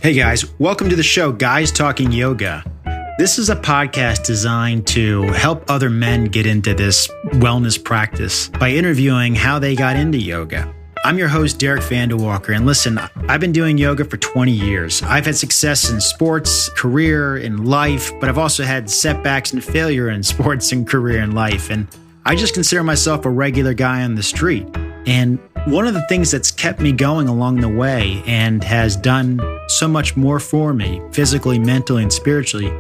Hey guys, welcome to the show, Guys Talking Yoga. This is a podcast designed to help other men get into this wellness practice by interviewing how they got into yoga. I'm your host, Derek Vanderwalker, and listen, I've been doing yoga for 20 years. I've had success in sports, career, in life, but I've also had setbacks and failure in sports and career and life. And I just consider myself a regular guy on the street. And one of the things that's kept me going along the way and has done so much more for me, physically, mentally, and spiritually,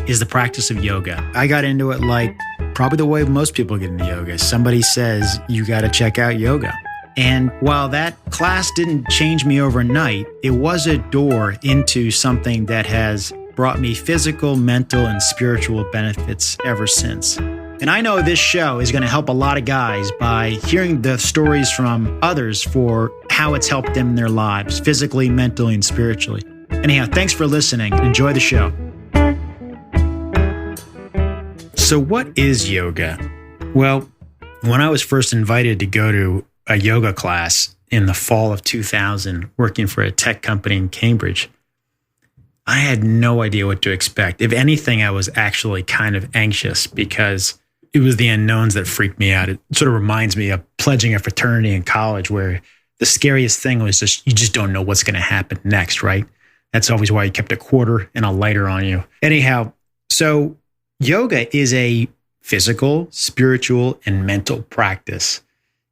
is the practice of yoga. I got into it like probably the way most people get into yoga. Somebody says, you got to check out yoga. And while that class didn't change me overnight, it was a door into something that has brought me physical, mental, and spiritual benefits ever since. And I know this show is going to help a lot of guys by hearing the stories from others for how it's helped them in their lives, physically, mentally, and spiritually. Anyhow, thanks for listening. Enjoy the show. So what is yoga? Well, when I was first invited to go to a yoga class in the fall of 2000, working for a tech company in Cambridge, I had no idea what to expect. If anything, I was actually kind of anxious because it was the unknowns that freaked me out. It sort of reminds me of pledging a fraternity in college where the scariest thing was you just don't know what's going to happen next, right? That's always why you kept a quarter and a lighter on you. Anyhow, so yoga is a physical, spiritual, and mental practice.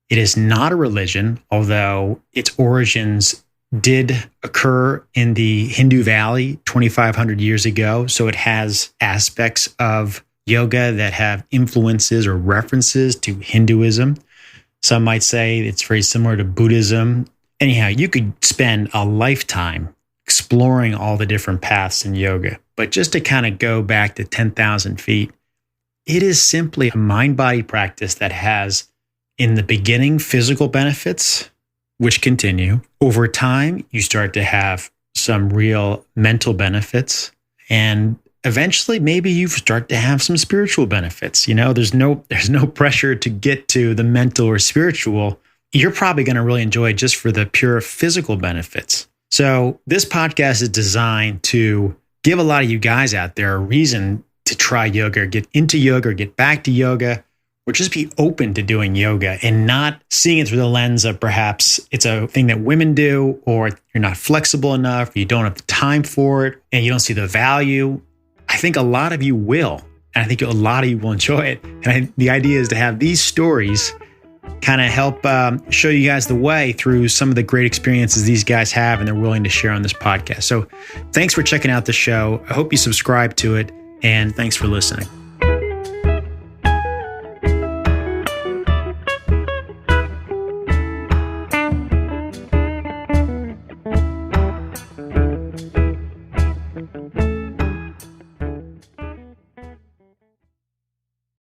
It is not a religion, although its origins did occur in the Hindu Valley 2,500 years ago. So it has aspects of yoga that have influences or references to Hinduism. Some might say it's very similar to Buddhism. Anyhow, you could spend a lifetime exploring all the different paths in yoga. But just to kind of go back to 10,000 feet, it is simply a mind-body practice that has, in the beginning, physical benefits, which continue. Over time, you start to have some real mental benefits. And eventually, maybe you start to have some spiritual benefits. You know, there's no pressure to get to the mental or spiritual. You're probably going to really enjoy it just for the pure physical benefits. So this podcast is designed to give a lot of you guys out there a reason to try yoga, or get into yoga, or get back to yoga, or just be open to doing yoga and not seeing it through the lens of perhaps it's a thing that women do, or you're not flexible enough, you don't have the time for it, and you don't see the value. I think a lot of you will, and I think a lot of you will enjoy it. And the idea is to have these stories kind of help show you guys the way through some of the great experiences these guys have and they're willing to share on this podcast. So thanks for checking out the show. I hope you subscribe to it, and thanks for listening.